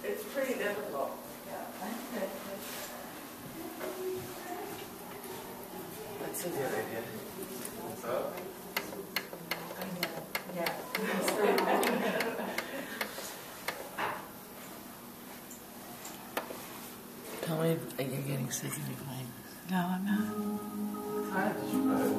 It's pretty difficult. That's a good idea. So? Yeah. Tell me you're getting sick and you're fine. No, I'm not. Fine.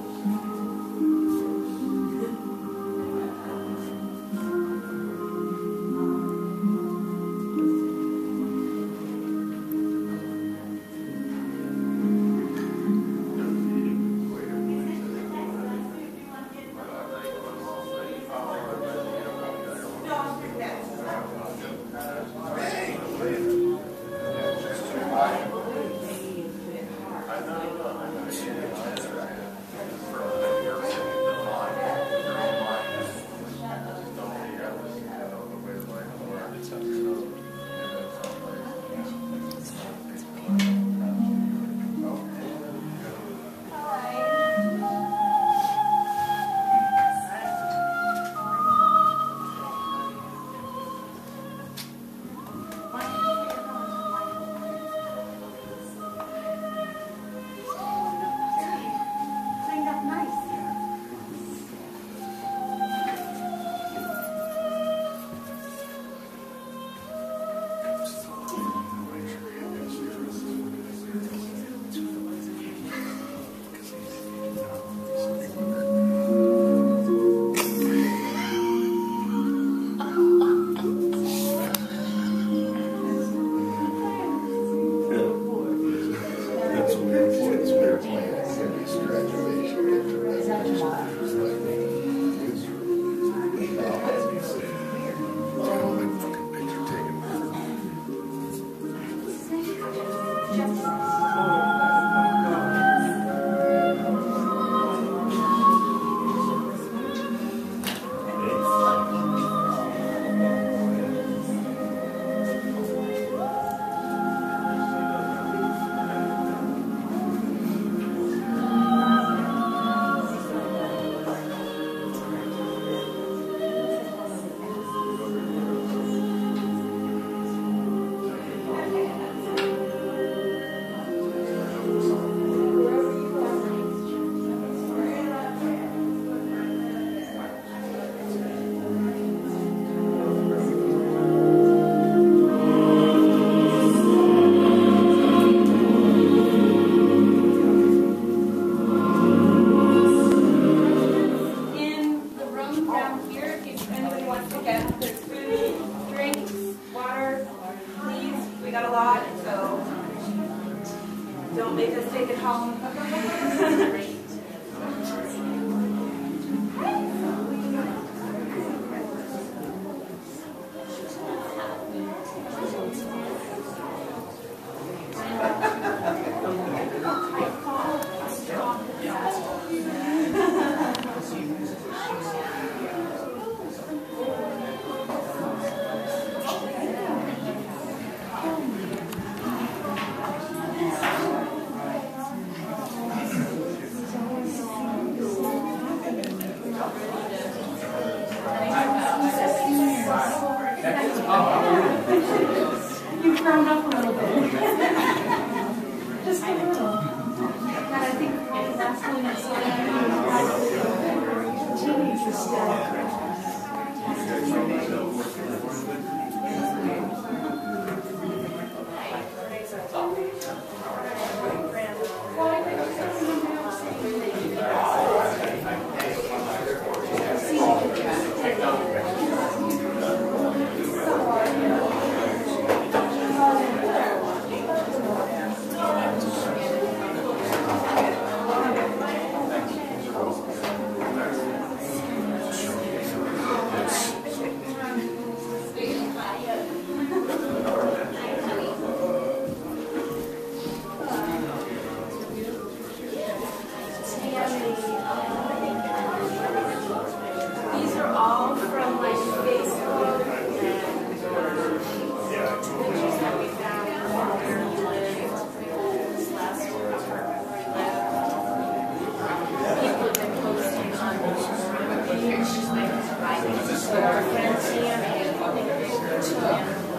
friends here and took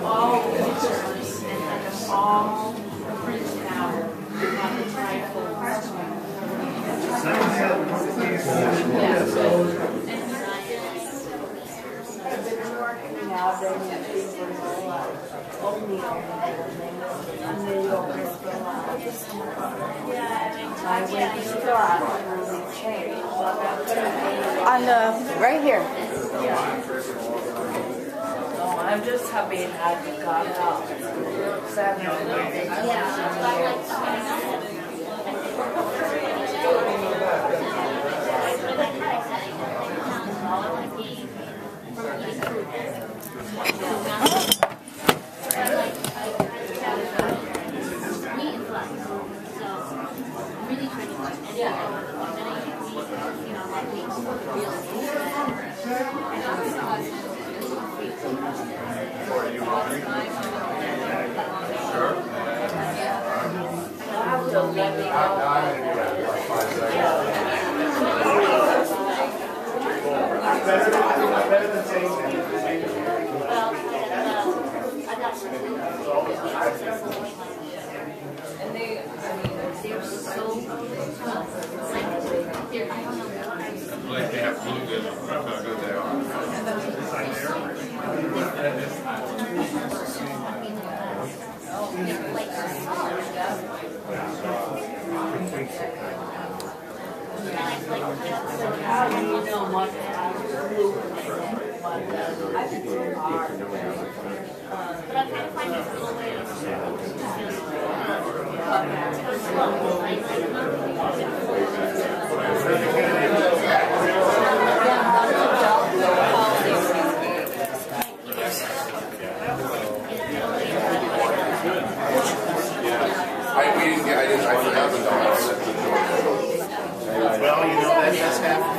all the pictures and had them all printed out on the trifolds. On the right here. Oh, I'm just happy it hasn't got out. And they, I mean, they're so Like they have blue good, how good they are. How do you know what blue I think it's hard. but I'm trying to find a cool way I forgot the donuts. Well, you know, that does happen.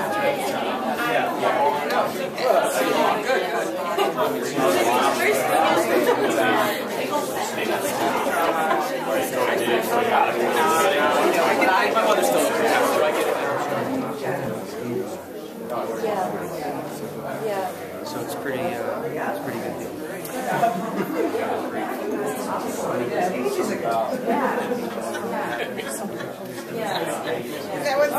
My mother still has to, I get it. So it's pretty good deal. Is that what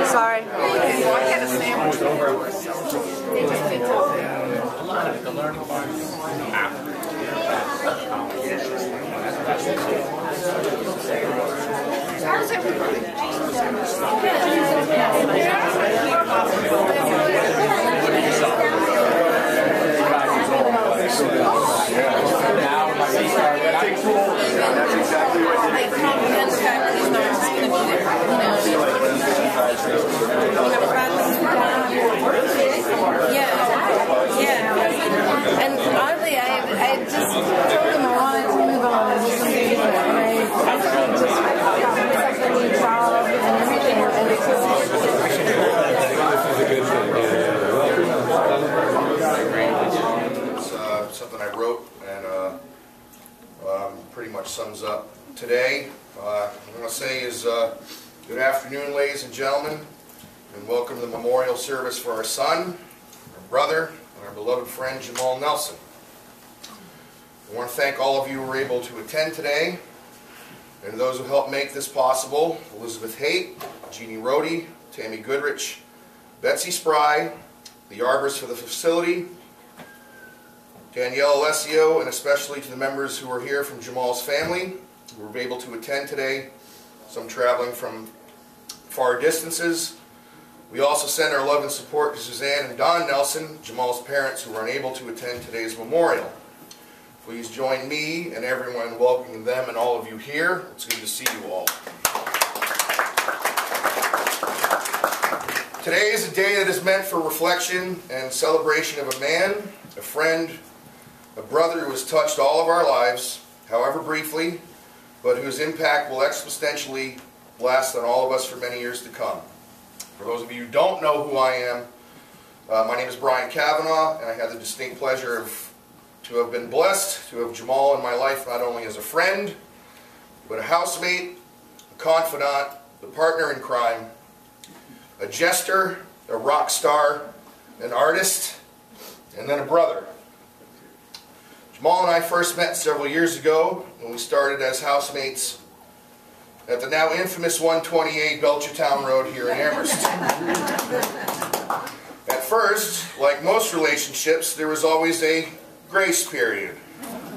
Sorry. I had a sandwich over. The learning part. How's everybody? That's exactly what Like, comprehend the fact that he's not just going to be there. Yeah. And oddly, I just told him I wanted to move on to something different. And I just got myself a new job and everything. And it's just... It's something I wrote and pretty much sums up today. What I'm going to say is good afternoon, ladies and gentlemen, and welcome to the memorial service for our son, our brother, and our beloved friend Jahmal Nelson. I want to thank all of you who were able to attend today, and those who helped make this possible: Elizabeth Haight, Jeannie Rohde, Tammy Goodrich, Betsy Spry, the arborists for the facility, Danielle Alessio, and especially to the members who are here from Jahmal's family, who were able to attend today, some traveling from far distances. We also send our love and support to Suzanne and Don Nelson, Jahmal's parents, who were unable to attend today's memorial. Please join me and everyone in welcoming them and all of you here. It's good to see you all. Today is a day that is meant for reflection and celebration of a man, a friend, a brother who has touched all of our lives, however briefly, but whose impact will exponentially last on all of us for many years to come. For those of you who don't know who I am, my name is Brian Kavanaugh, and I had the distinct pleasure to have been blessed to have Jahmal in my life not only as a friend, but a housemate, a confidant, a partner in crime, a jester, a rock star, an artist, and then a brother. Jahmal and I first met several years ago when we started as housemates at the now infamous 128 Belchertown Road here in Amherst. At first, like most relationships, there was always a grace period.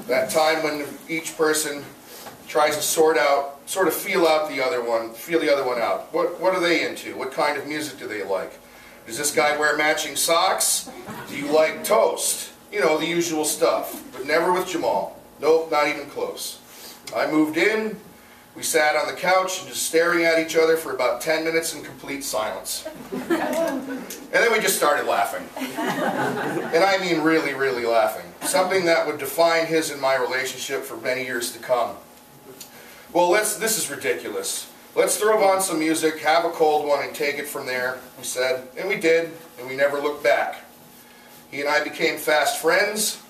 That time when each person tries to sort of feel the other one out. What are they into? What kind of music do they like? Does this guy wear matching socks? Do you like toast? You know, the usual stuff. But never with Jahmal. Nope, not even close. I moved in. We sat on the couch and just staring at each other for about 10 minutes in complete silence. And then we just started laughing. And I mean really, really laughing. Something that would define his and my relationship for many years to come. Well, this is ridiculous. Let's throw on some music, have a cold one, and take it from there, we said. And we did, and we never looked back. He and I became fast friends,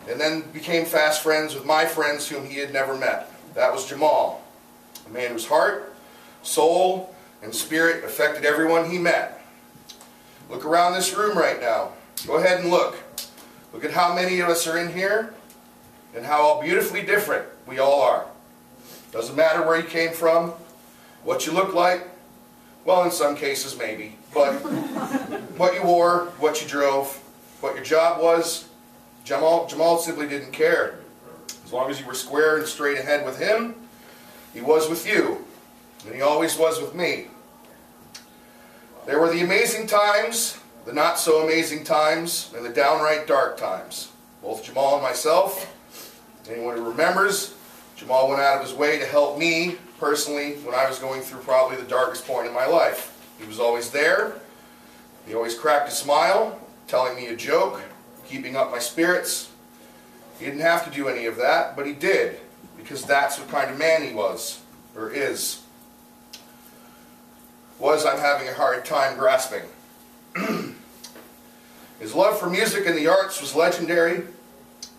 and then became fast friends with my friends whom he had never met. That was Jahmal, a man whose heart, soul, and spirit affected everyone he met. Look around this room right now. Go ahead and look. Look at how many of us are in here, and how all beautifully different we all are. Doesn't matter where you came from, what you look like, well, in some cases maybe, but what you wore, what you drove, what your job was, Jahmal simply didn't care. As long as you were square and straight ahead with him, he was with you, and he always was with me. There were the amazing times, the not so amazing times, and the downright dark times. Both Jahmal and myself, anyone who remembers, Jahmal went out of his way to help me, personally, when I was going through probably the darkest point in my life. He was always there. He always cracked a smile, telling me a joke, keeping up my spirits. He didn't have to do any of that, but he did, because that's what kind of man he was, or is. I'm having a hard time grasping. His love for music and the arts was legendary.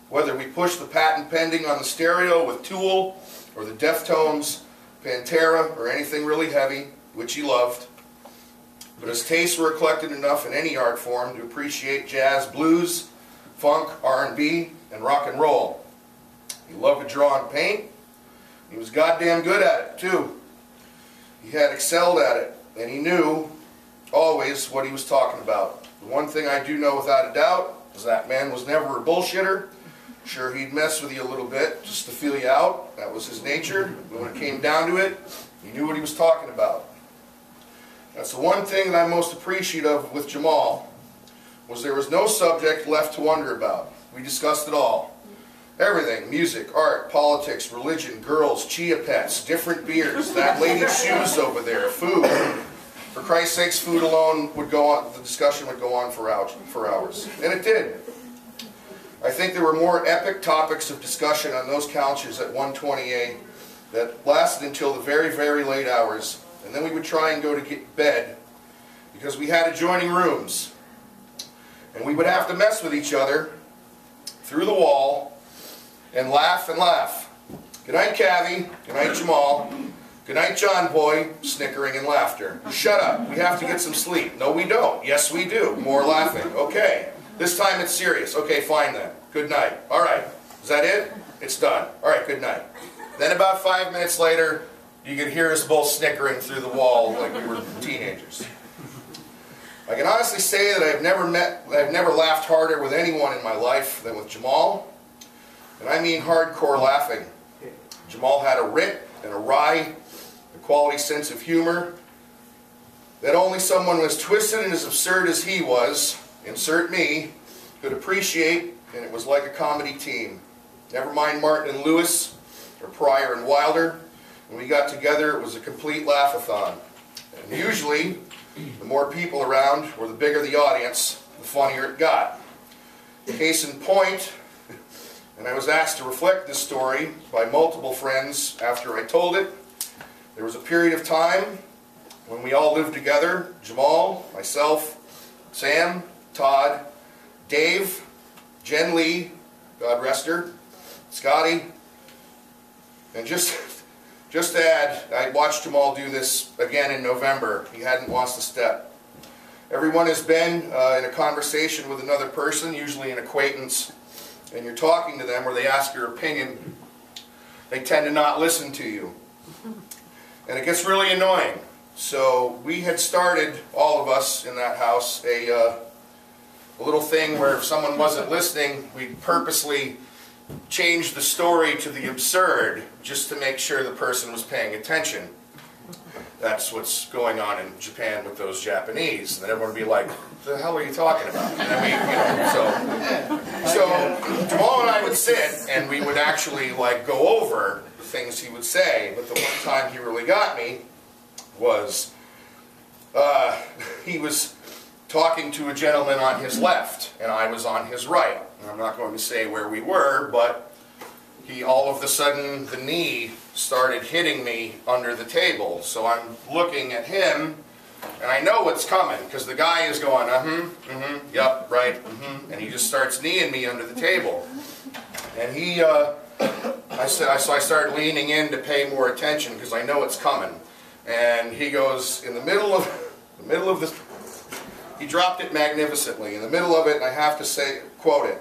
Whether we pushed the patent pending on the stereo with Tool, or the Deftones, Pantera, or anything really heavy, which he loved. But his tastes were eclectic enough in any art form to appreciate jazz, blues, funk, R&B, and rock and roll. He loved to draw and paint. He was goddamn good at it, too. He had excelled at it, and he knew always what he was talking about. The one thing I do know without a doubt is that man was never a bullshitter. Sure, he'd mess with you a little bit just to feel you out. That was his nature. But when it came down to it, he knew what he was talking about. That's the one thing that I'm most appreciative of with Jahmal, was there was no subject left to wonder about. We discussed it all. Everything, music, art, politics, religion, girls, chia pets, different beers, that lady's shoes over there, food. For Christ's sakes, food alone would go on, the discussion would go on for hours. And it did. I think there were more epic topics of discussion on those couches at 128 that lasted until the very, very late hours. And then we would try and go to bed because we had adjoining rooms. And we would have to mess with each other through the wall and laugh and laugh. Good night, Cavi. Good night, Jahmal. Good night, John Boy. Snickering and laughter. Shut up. We have to get some sleep. No, we don't. Yes, we do. More laughing. Okay. This time it's serious. Okay, fine then. Good night. All right. Is that it? It's done. All right, good night. Then about 5 minutes later, you could hear us both snickering through the wall like we were teenagers. I can honestly say that I've never laughed harder with anyone in my life than with Jahmal. And I mean hardcore laughing. Jahmal had a wit and a wry, a quality sense of humor that only someone as twisted and as absurd as he was, insert me, could appreciate, and it was like a comedy team. Never mind Martin and Lewis, or Pryor and Wilder. When we got together, it was a complete laugh-a-thon. And usually, the more people around, or the bigger the audience, the funnier it got. Case in point, and I was asked to reflect this story by multiple friends after I told it. There was a period of time when we all lived together, Jahmal, myself, Sam, Todd, Dave, Jen Lee, God rest her, Scotty, and just to add, I watched Jahmal do this again in November. He hadn't lost a step. Everyone has been in a conversation with another person, usually an acquaintance, and you're talking to them or they ask your opinion. They tend to not listen to you. And it gets really annoying. So we had started, all of us in that house, a little thing where if someone wasn't listening, we'd purposely change the story to the absurd just to make sure the person was paying attention. That's what's going on in Japan with those Japanese. And then everyone would be like, what the hell are you talking about? And I mean, so Jahmal and I would sit and we would actually like go over the things he would say. But the one time he really got me was he was talking to a gentleman on his left and I was on his right. And I'm not going to say where we were, but he all of a sudden, the knee started hitting me under the table. So I'm looking at him, and I know what's coming, because the guy is going, yep, right, and he just starts kneeing me under the table. And he, so I started leaning in to pay more attention, because I know it's coming. And he goes, in the middle of this, he dropped it magnificently, in the middle of it, and I have to say, quote it.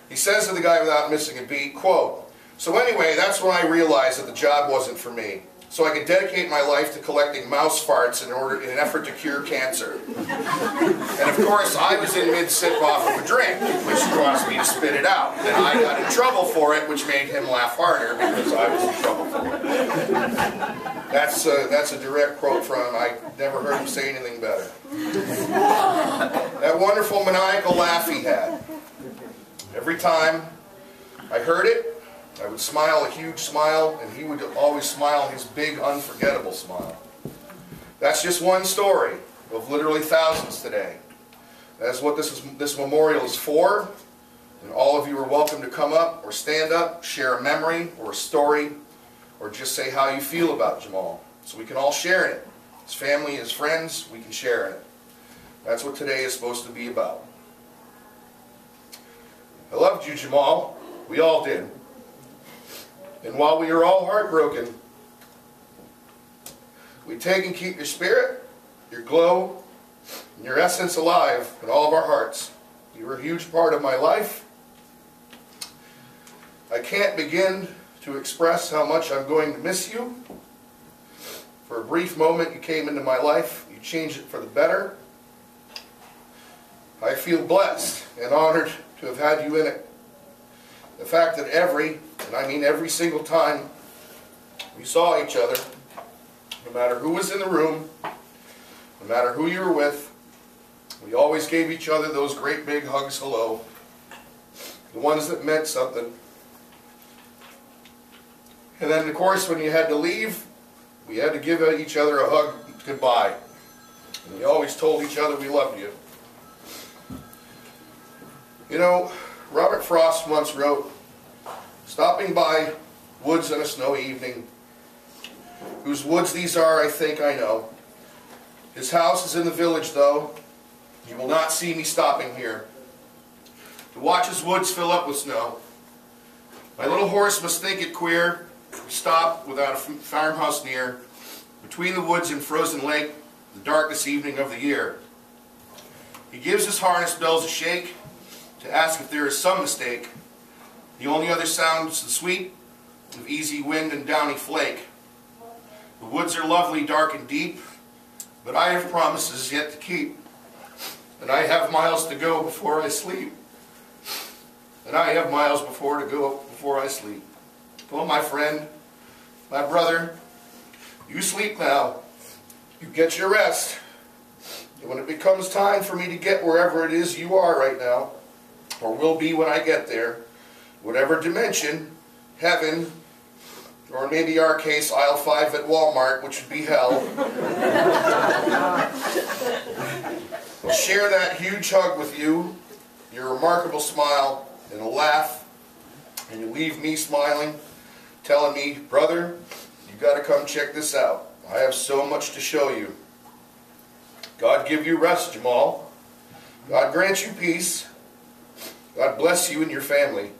He says to the guy without missing a beat, quote, "So anyway, that's when I realized that the job wasn't for me. So I could dedicate my life to collecting mouse farts in an effort to cure cancer." And of course, I was in mid-sip off of a drink, which caused me to spit it out. And I got in trouble for it, which made him laugh harder because I was in trouble for it. That's a direct quote from him. I never heard him say anything better. That wonderful maniacal laugh he had. Every time I heard it, I would smile a huge smile, and he would always smile his big, unforgettable smile. That's just one story of literally thousands today. That's what this memorial is for, and all of you are welcome to come up or stand up, share a memory or a story, or just say how you feel about Jahmal, so we can all share in it. His family, his friends, we can share in it. That's what today is supposed to be about. I loved you, Jahmal. We all did. And while we are all heartbroken, we take and keep your spirit, your glow, and your essence alive in all of our hearts. You were a huge part of my life. I can't begin to express how much I'm going to miss you. For a brief moment you came into my life. You changed it for the better. I feel blessed and honored to have had you in it. The fact that and I mean every single time we saw each other, no matter who was in the room, no matter who you were with, we always gave each other those great big hugs hello, the ones that meant something. And then of course when you had to leave, we had to give each other a hug goodbye. And we always told each other we loved you. You know, Robert Frost once wrote, "Stopping by woods on a snowy evening, whose woods these are I think I know. His house is in the village though, you will not see me stopping here. To watch his woods fill up with snow. My little horse must think it queer, we stop without a farmhouse near, between the woods and frozen lake, the darkest evening of the year. He gives his harness bells a shake, to ask if there is some mistake. The only other sound is the sweet of easy wind and downy flake. The woods are lovely, dark and deep, but I have promises yet to keep. And I have miles to go before I sleep. And I have miles to go before I sleep. Oh, my friend, my brother, you sleep now. You get your rest. And when it becomes time for me to get wherever it is you are right now, or will be when I get there, whatever dimension, heaven, or maybe our case, aisle 5 at Walmart, which would be hell, I'll share that huge hug with you, your remarkable smile, and a laugh, and you leave me smiling, telling me, brother, you got to come check this out. I have so much to show you. God give you rest, Jahmal. God grant you peace. God bless you and your family.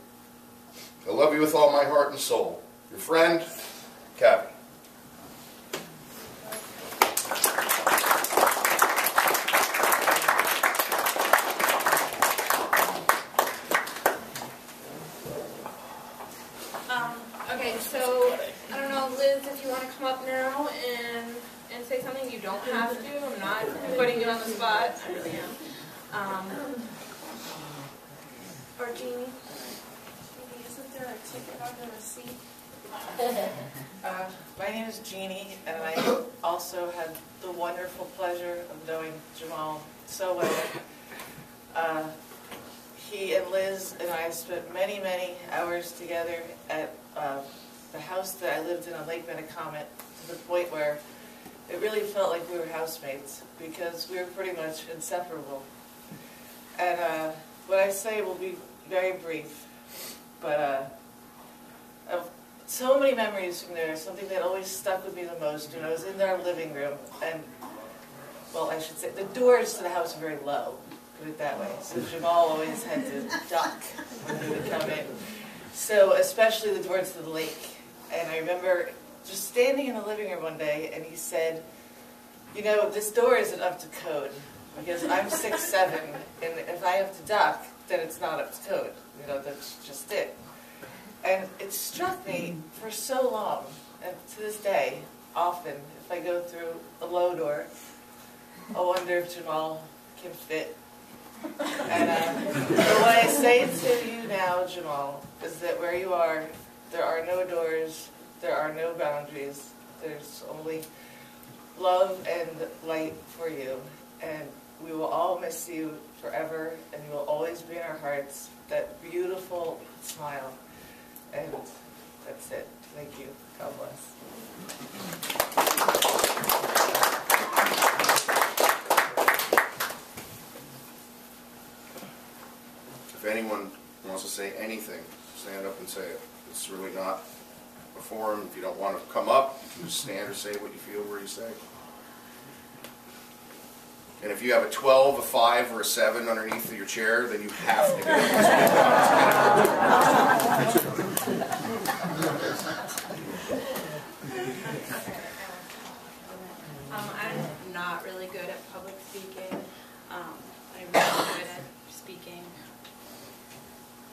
I love you with all my heart and soul. Your friend, Kathy. Okay, so I don't know, Liz, if you want to come up now and say something. You don't have to. I'm not putting you on the spot. I really am. Or Jeannie. Jeannie, isn't there a ticket under the seat? My name is Jeannie, and I also had the wonderful pleasure of knowing Jahmal so well. He and Liz and I spent many, many hours together at the house that I lived in on Lake Metacomet, to the point where it really felt like we were housemates, because we were pretty much inseparable. And what I say will be very brief, but so many memories from there. Something that always stuck with me the most when I was in our living room, and, well, I should say, the doors to the house were very low, put it that way. So Jahmal always had to duck when he would come in. So, especially the doors to the lake. And I remember just standing in the living room one day, and he said, you know, this door isn't up to code, because I'm 6'7", and if I have to duck, then it's not up to code. You know, that's just it. And it struck me for so long, and to this day, often, if I go through a low door, I wonder if Jahmal can fit. And what I say to you now, Jahmal, is that where you are, there are no doors, there are no boundaries, there's only love and light for you. And we will all miss you forever, and you will always be in our hearts, that beautiful smile. And that's it. Thank you. God bless. If anyone wants to say anything, stand up and say it. It's really not a forum. If you don't want to come up, you can just stand or say what you feel where you say. And if you have a 12, a 5, or a 7 underneath your chair, then you have to get it. I'm not really good at public speaking. I'm really good at speaking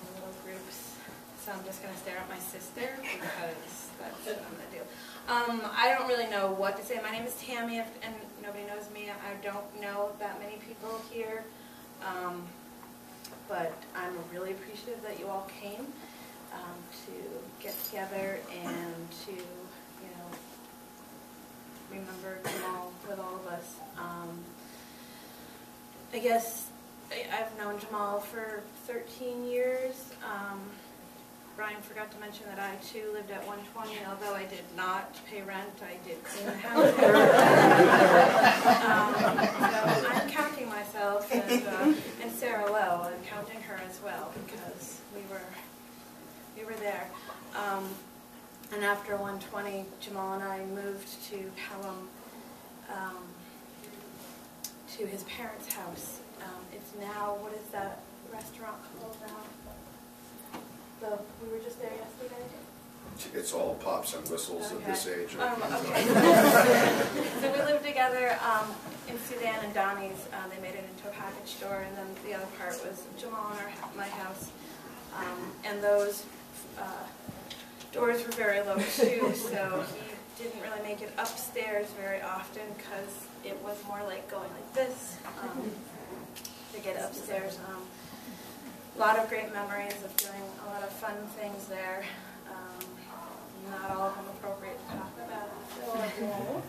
in little groups. So I'm just going to stare at my sister because that's what I'm going to do. I don't really know what to say. My name is Tammy, and nobody knows me. I don't know that many people here. But I'm really appreciative that you all came to get together and to, you know, remember Jahmal with all of us. I guess I've known Jahmal for 13 years. Brian forgot to mention that I too lived at 120, although I did not pay rent, I did clean the house. So I'm counting myself and Sarah Lowe, I'm counting her as well, because we were there. And after 120, Jahmal and I moved to Pelham, to his parents' house. It's now, what is that restaurant called now? We were just there yesterday. It's all pops and whistles at this age. Okay. So we lived together in Sudan and Donnie's. They made it into a package store, and then the other part was Jahmal and my house. And those doors were very low too, so he didn't really make it upstairs very often because it was more like going like this to get upstairs. A lot of great memories of doing a lot of fun things there. Not all of them appropriate to talk about, so I won't.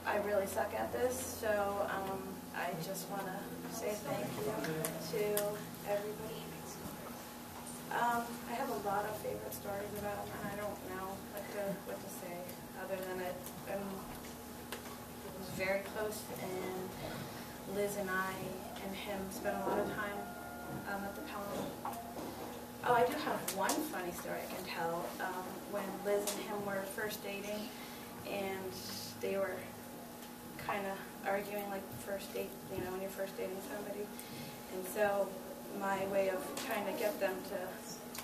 I really suck at this, so I just want to say thank you to everybody. I have a lot of favorite stories about him, and I don't know what to say other than it. Was very close, and Liz and I and him spent a lot of time at the Pelham. Oh, I do have one funny story I can tell. When Liz and him were first dating, and they were kind of arguing like first date, you know, when you're first dating somebody. And so my way of trying to get them to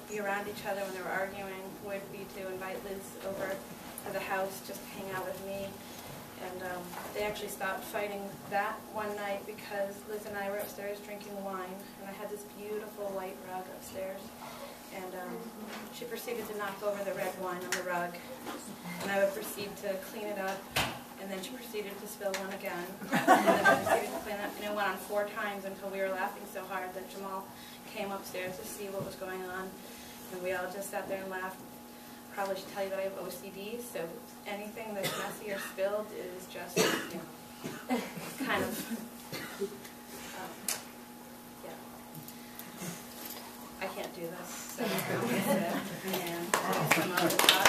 be around each other when they were arguing would be to invite Liz over to the house just to hang out with me. And they actually stopped fighting that one night because Liz and I were upstairs drinking wine, and I had this beautiful white rug upstairs. And she proceeded to knock over the red wine on the rug, and I would proceed to clean it up, and then she proceeded to spill one again, and then I proceeded to clean it up, and it went on 4 times until we were laughing so hard that Jahmal came upstairs to see what was going on, and we all just sat there and laughed. Probably should tell you that I have OCD, so anything that's messy or spilled is just, you know, kind of, yeah. I can't do this, so I'm going to sit and do some other talk.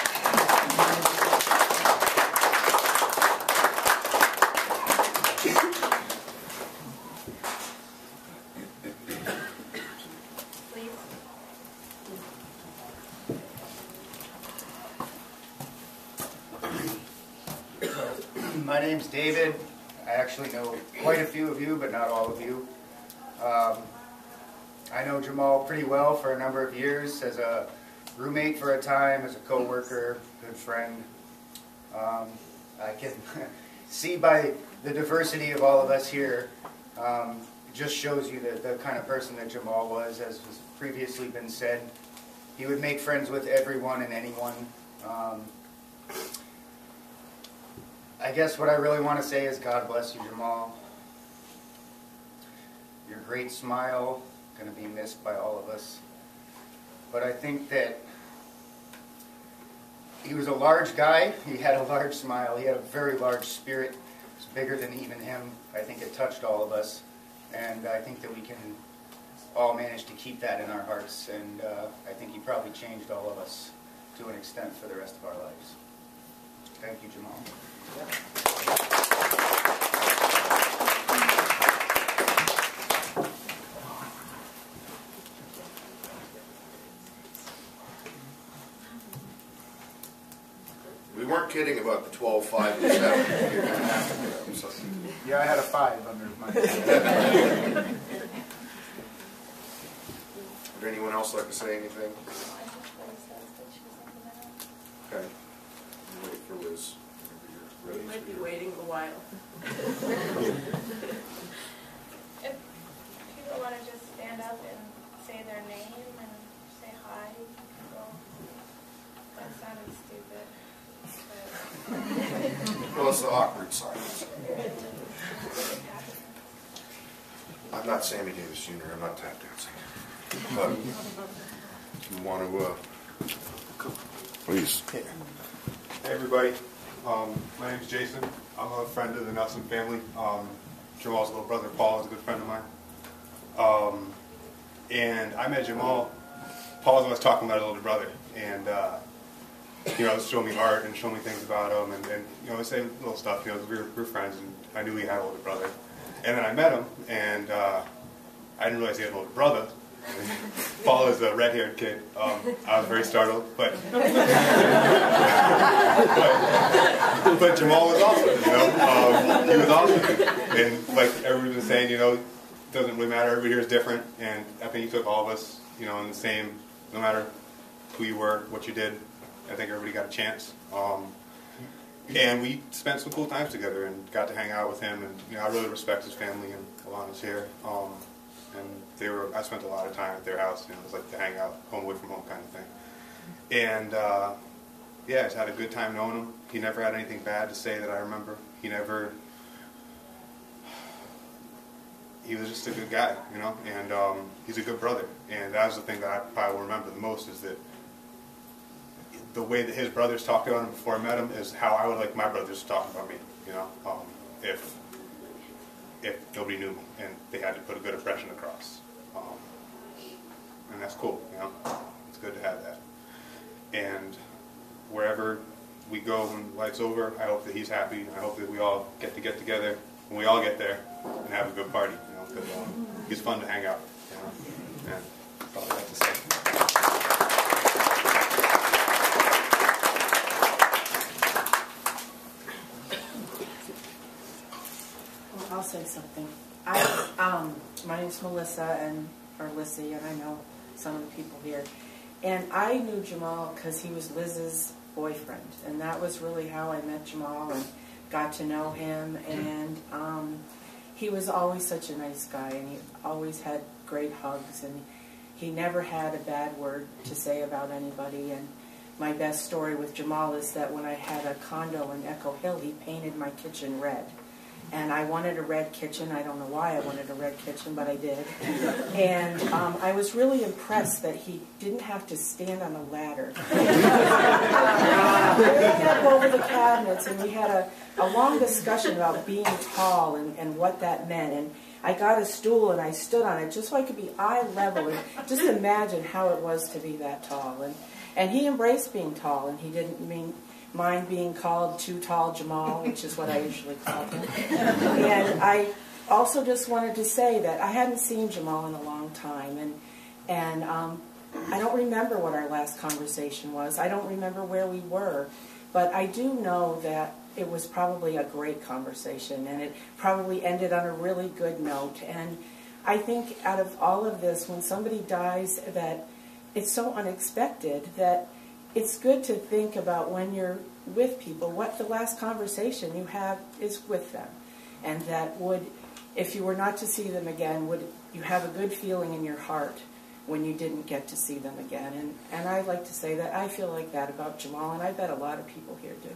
My name's David. I actually know quite a few of you, but not all of you. I know Jahmal pretty well for a number of years, as a roommate for a time, as a co-worker, good friend. I can see by the diversity of all of us here, it just shows you the kind of person that Jahmal was, as has previously been said. He would make friends with everyone and anyone. I guess what I really want to say is God bless you, Jahmal. Your great smile, going to be missed by all of us. But I think that he was a large guy. He had a large smile. He had a very large spirit. It was bigger than even him. I think it touched all of us. And I think that we can all manage to keep that in our hearts. And I think he probably changed all of us to an extent for the rest of our lives. Thank you, Jahmal. We weren't kidding about the 12, 5, and 7. You're going to have to get them. So. Yeah, I had a 5 under my name. Would anyone else like to say anything? Okay. We'll wait for Liz. We might be waiting a while. If people want to just stand up and say their name and say hi, well, that sounded stupid. Well, it's the awkward silence. I'm not Sammy Davis Jr. I'm not tap dancing. But you want to, please. Hey everybody, my name's Jason. I'm a friend of the Nelson family. Jamal's little brother Paul is a good friend of mine. And I met Jahmal. Paul was talking about his older brother, and you know, showing me art and showing me things about him, and you know, say little stuff. You know, we were friends, and I knew he had an older brother. And then I met him, and I didn't realize he had an older brother. Paul is a red-haired kid. I was very startled, but Jahmal was awesome. You know, he was awesome, and like everybody was saying, you know, it doesn't really matter. Everybody here is different, and I think he took all of us, you know, in the same. No matter who you were, what you did, I think everybody got a chance. And we spent some cool times together, and got to hang out with him. And you know, I really respect his family and Alana's here. And I spent a lot of time at their house. You know, it was like to hang out, home away from home kind of thing. And yeah, I just had a good time knowing him. He never had anything bad to say that I remember. He was just a good guy, you know. And he's a good brother. And that was the thing that I probably will remember the most, is that the way that his brothers talked about him before I met him is how I would like my brothers to talk about me. You know, if nobody knew me and they had to put a good impression across, and that's cool. You know, it's good to have that. And wherever we go when life's over, I hope that he's happy. I hope that we all get together when we all get there and have a good party. You know, because he's fun to hang out with. You know, and that's all I have to say. I'll say something. My name's Melissa or Lissy, and I know some of the people here. And I knew Jahmal because he was Liz's boyfriend, and that was really how I met Jahmal and got to know him. And he was always such a nice guy, and he always had great hugs, and he never had a bad word to say about anybody. And my best story with Jahmal is that when I had a condo in Echo Hill, he painted my kitchen red. And I wanted a red kitchen. I don't know why I wanted a red kitchen, but I did. And I was really impressed that he didn't have to stand on a ladder. We up over the cabinets, and we had a long discussion about being tall and what that meant. And I got a stool, and I stood on it just so I could be eye level and just imagine how it was to be that tall. And he embraced being tall, and he didn't mind being called Too Tall Jahmal, which is what I usually call him. And I also just wanted to say that I hadn't seen Jahmal in a long time, and I don't remember what our last conversation was. I don't remember where we were, but I do know that it was probably a great conversation, and it probably ended on a really good note. And I think out of all of this, when somebody dies, that it's so unexpected that it's good to think about when you're with people, what the last conversation you have is with them. And that would, if you were not to see them again, would you have a good feeling in your heart when you didn't get to see them again. And I'd like to say that I feel like that about Jahmal, and I bet a lot of people here do.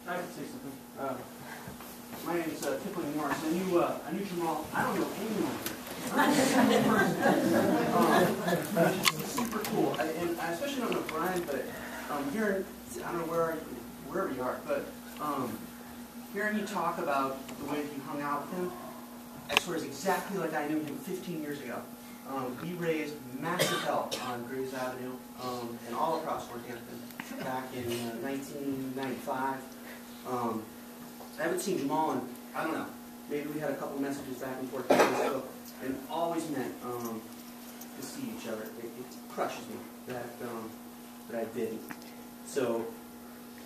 I can say something. My name is Tiffany Morris. I knew Jahmal. I don't know anyone here. He's super cool, and I especially don't know Brian, but hearing, I don't know wherever you are, but hearing you talk about the way that you hung out with him, I swear is exactly like I knew him 15 years ago. He raised massive hell on Graves Avenue and all across Northampton back in 1995. I haven't seen Jahmal in, I don't know, maybe we had a couple messages back and forth on Facebook, and always meant to see each other. It crushes me that I didn't. So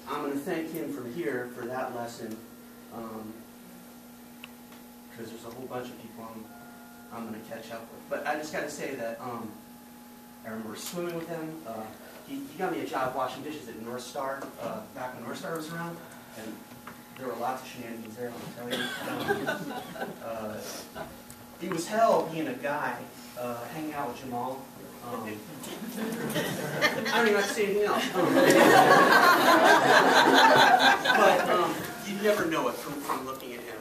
I'm going to thank him from here for that lesson, because there's a whole bunch of people I'm going to catch up with. But I just got to say that I remember swimming with him. He got me a job washing dishes at North Star back when North Star was around, and there were lots of shenanigans there, I'll tell you. It was hell being a guy hanging out with Jahmal. I don't even have to say anything else. But you never know it from looking at him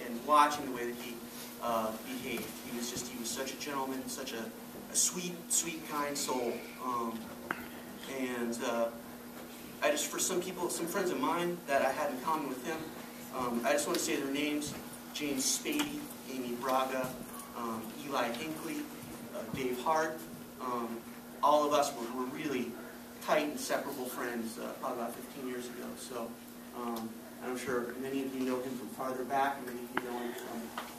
and watching the way that he behaved. He was such a gentleman, such a sweet, kind soul. I just, for some people, some friends of mine that I had in common with him, I just want to say their names: James Spady, Amy Braga, Eli Hinckley, Dave Hart. All of us were really tight, inseparable friends probably about 15 years ago. So I'm sure many of you know him from farther back, and many of you know him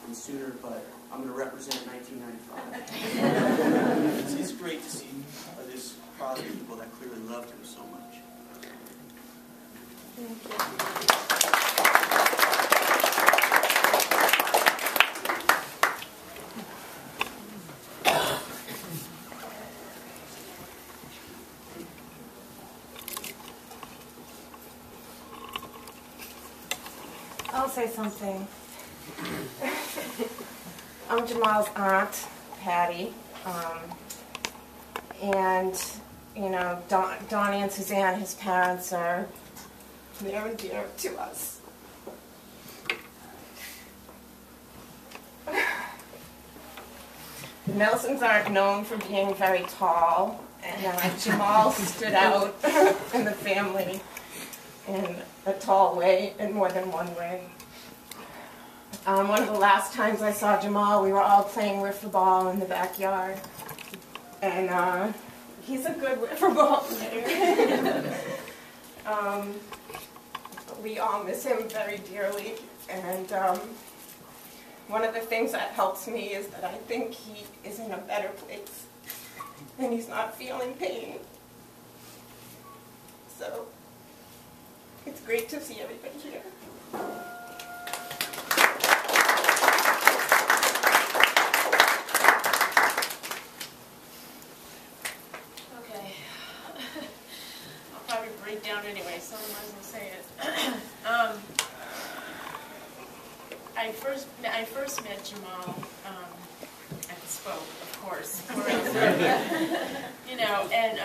from sooner, but I'm going to represent 1995. It's great to see this crowd of people that clearly loved him so much. I'll say something. I'm Jahmal's aunt, Patty, and you know, Donnie and Suzanne, his parents, are near and dear to us. The Nelsons aren't known for being very tall, and Jahmal stood out in the family in a tall way, in more than one way. One of the last times I saw Jahmal, we were all playing wiffle ball in the backyard, and he's a good wiffle ball player. We all miss him very dearly, and one of the things that helps me is that I think he is in a better place, and he's not feeling pain. So, it's great to see everybody here. Okay. I'll probably break down anyway, so I might as well say it. I first met Jahmal at the Spoke, of course. You know, and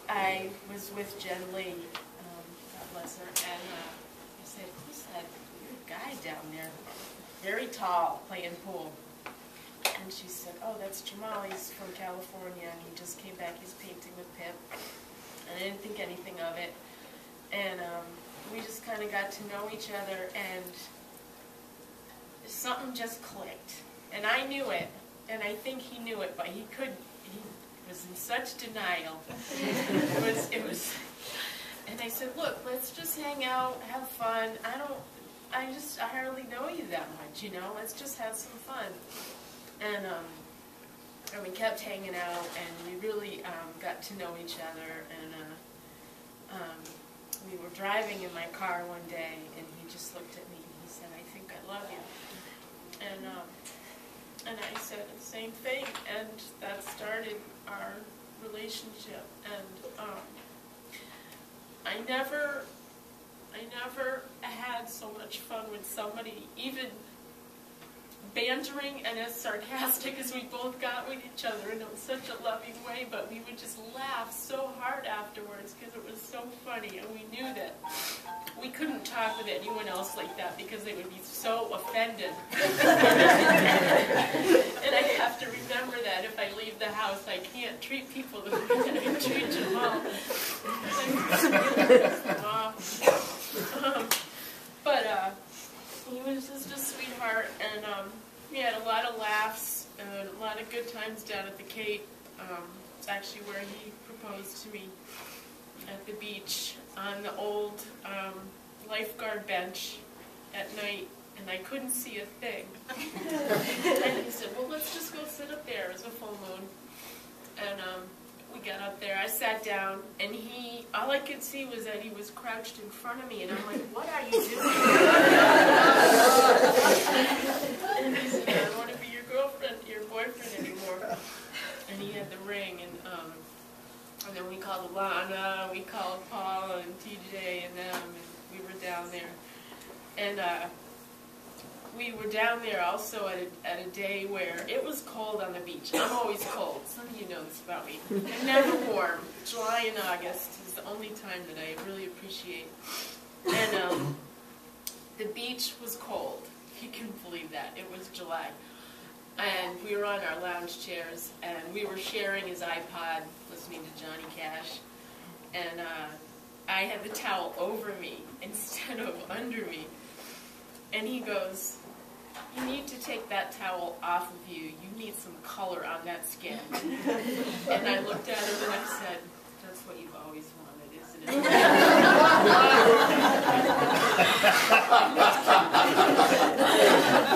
I was with Jen Lee, God bless her, and I said, who's that weird guy down there? Very tall, playing pool. And she said, oh, that's Jahmal, he's from California, and he just came back, he's painting with Pip. And I didn't think anything of it. And we just kind of got to know each other, and something just clicked. And I knew it, and I think he knew it, but he was in such denial. It was, and I said, look, let's just hang out, have fun. I hardly know you that much, you know, let's just have some fun. And we kept hanging out, and we really got to know each other, and we were driving in my car one day, and he just looked at me, and he said, I think I love you. And I said the same thing, and that started our relationship. And I never had so much fun with somebody, even bantering and as sarcastic as we both got with each other in such a loving way, but we would just laugh so hard afterwards because it was so funny, and we knew that we couldn't talk with anyone else like that because they would be so offended. And I have to remember that if I leave the house, I can't treat people the way that I treat Jahmal. But he was just a sweetheart, and we had a lot of laughs and a lot of good times down at the Cape. It's actually where he proposed to me, at the beach on the old lifeguard bench at night, and I couldn't see a thing. And he said, well, let's just go sit up there. It was a full moon. And we got up there. I sat down, and all I could see was that he was crouched in front of me, and I'm like, what are you doing? And he said, I don't want to be your girlfriend, your boyfriend anymore. And he had the ring, and then we called Alana, we called Paul and TJ and them, and we were down there. And we were down there also at a day where it was cold on the beach. I'm always cold. Some of you know this about me. I'm never warm. July and August is the only time that I really appreciate. And the beach was cold. If you can believe that. It was July. And we were on our lounge chairs, and we were sharing his iPod, listening to Johnny Cash. And I had the towel over me instead of under me. And he goes, you need to take that towel off of you. You need some color on that skin. And I looked at him and I said, that's what you've always wanted, isn't it?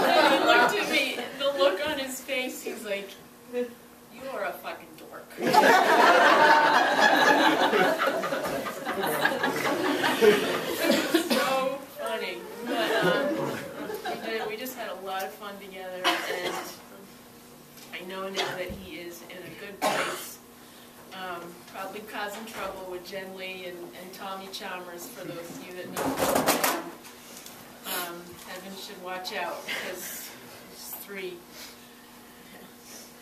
And he looked at me, the look on his face, he's like, you are a fucking dork. We just had a lot of fun together, and I know now that he is in a good place. Probably causing trouble with Jen Lee and Tommy Chalmers, for those of you that know. Evan should watch out, because there's 3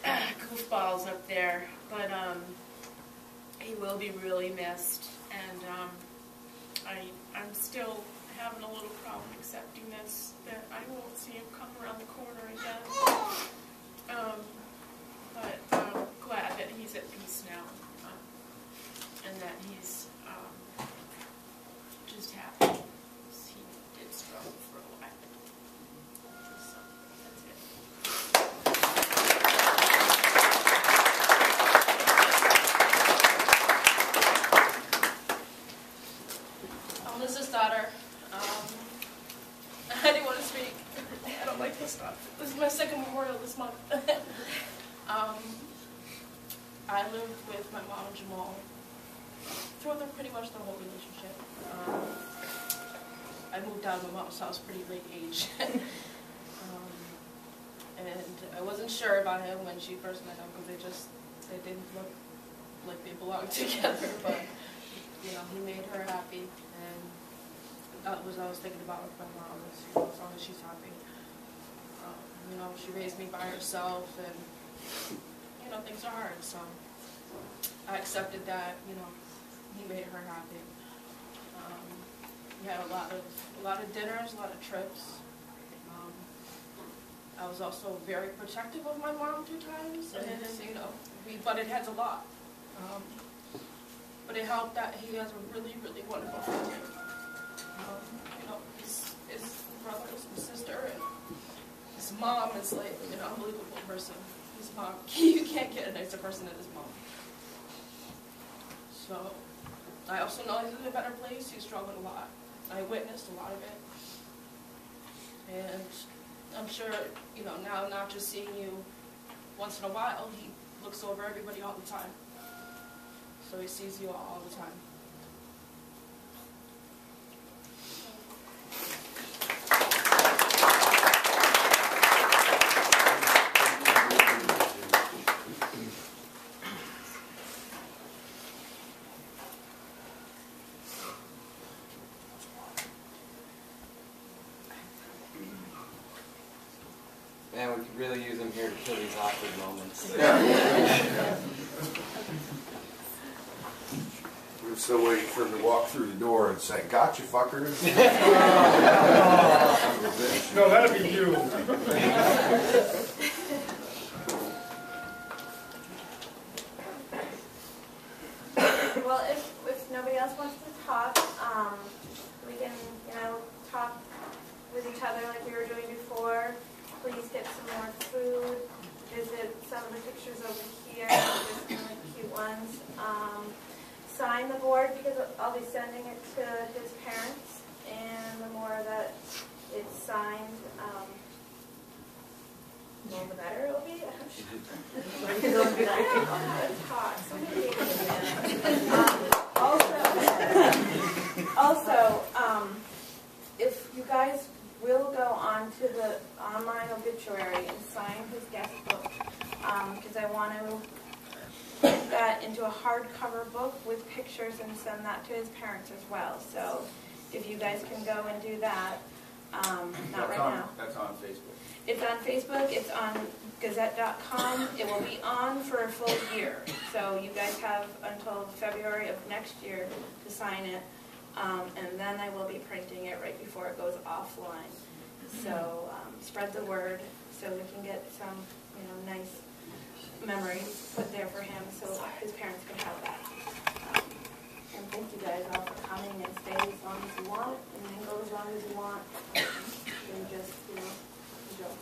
goofballs up there. But he will be really missed, and I'm still having a little problem accepting this, that I won't see him come around the corner again. But I'm glad that he's at peace now, and that he's just happy. He did struggle for a while. So that's it. This is daughter. I didn't want to speak. I don't like this stuff. This is my second memorial this month. I lived with my mom and Jahmal throughout pretty much the whole relationship. I moved out of my mom's house pretty late age. And I wasn't sure about him when she first met him, because they didn't look like they belonged together. But you know, he made her happy, and that was what I was thinking about with my mom, is, you know, as long as she's happy. You know, she raised me by herself, and you know, things are hard, so I accepted that. You know, he made her happy. We had a lot of dinners, a lot of trips. I was also very protective of my mom 2 times, and you know, we butted heads a lot. But it helped that he has a really, really wonderful family. You know, his brothers and sister, and his mom is like an unbelievable person. His mom, you can't get a nicer person than his mom. So, I also know he's in a better place. He struggled a lot. I witnessed a lot of it. And I'm sure, you know, now not just seeing you once in a while, he looks over everybody all the time. So he sees you all the time. Man, we could really use him here to kill these awkward moments. We're still waiting for him to walk through the door and say, "Gotcha, fuckers." No, that'd be you. Well, if nobody else wants to talk, we can, you know, talk with each other like we were doing before. Please get some more food. Visit some of the pictures over here. There's some really cute ones. Sign the board, because I'll be sending it to his parents, and the more that it's signed, well, the better it'll be. Also, if you guys will go on to the online obituary and sign his guest book, because I want to put that into a hardcover book with pictures and send that to his parents as well. So if you guys can go and do that, not right now. That's on Facebook. It's on Facebook, it's on Gazette.com. It will be on for a full year. So you guys have until February of next year to sign it. And then I will be printing it right before it goes offline. So spread the word so we can get some, you know, nice memories put there for him, so his parents can have that. And thank you guys all for coming, and stay as long as you want, and then go as long as you want, and just, you know, enjoy.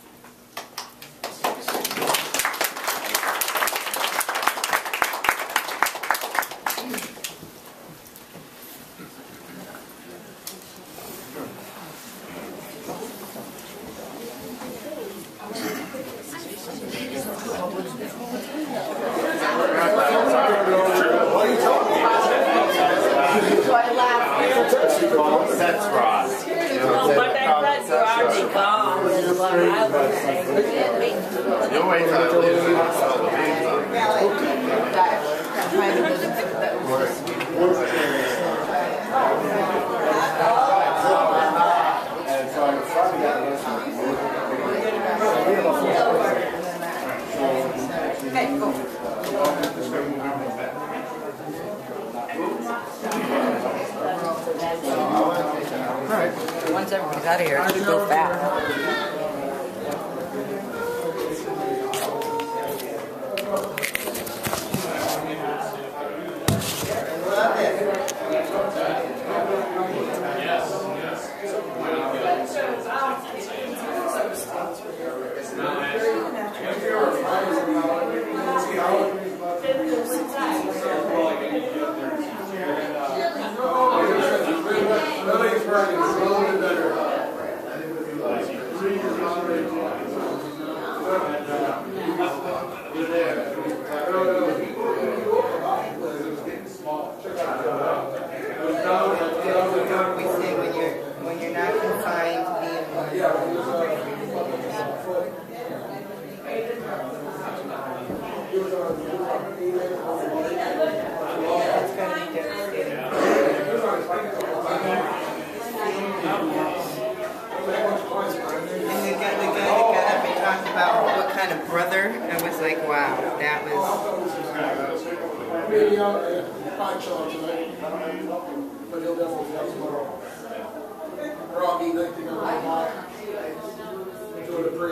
That's Ross. You're already gone. You'll wait till it leaves Once everybody's out of here, it's go fast. When you're not confined to being it's going to be devastating. And the guy that got up and talked about what kind of brother, I was like, wow, that was... Maybe I'll probably show up tonight, but he'll definitely have tomorrow. Or I'll be like to go to a pre.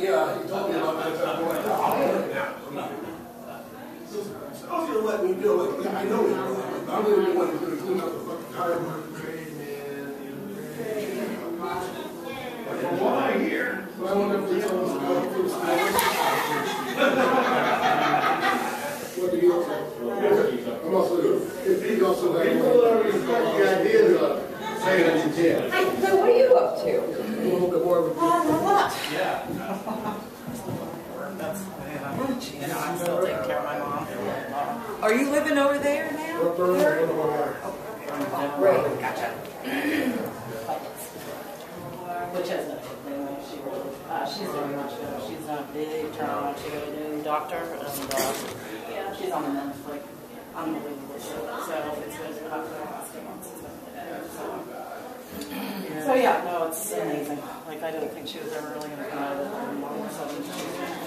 Yeah, he told me about that at that point. I was going to let me do it. Yeah, I know he will. I'm going to be one who's going to clean up the fucking tire mark. Why here? But I wonder if they told us about it for the what do you say? I'm also, if he also had the idea of saying that you did. So what are you up to? A little bit more of a... Yeah. I'm still taking care of my mom. Are you living over there now? Right, gotcha. Which has nothing. She's very much better. She's a big turnaround. She got a new doctor, and she's on the mend, like, unbelievable. So it's good to have her last 2 months. So yeah, no, it's amazing. Like, I didn't think she was ever really going to come out of it. And all of a sudden, she's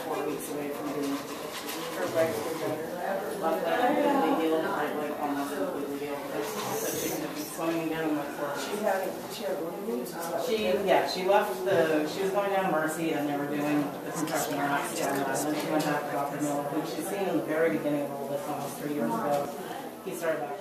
4 weeks away from being her legs were better. Left leg completely healed, right leg almost completely healed. So she's going to be swimming again in like 4 weeks. She left she was going down Mercy and they were doing the compression racks down there. And then she went back to Dr. Miller, who she's seen in the very beginning of all this almost 3 years ago. He started back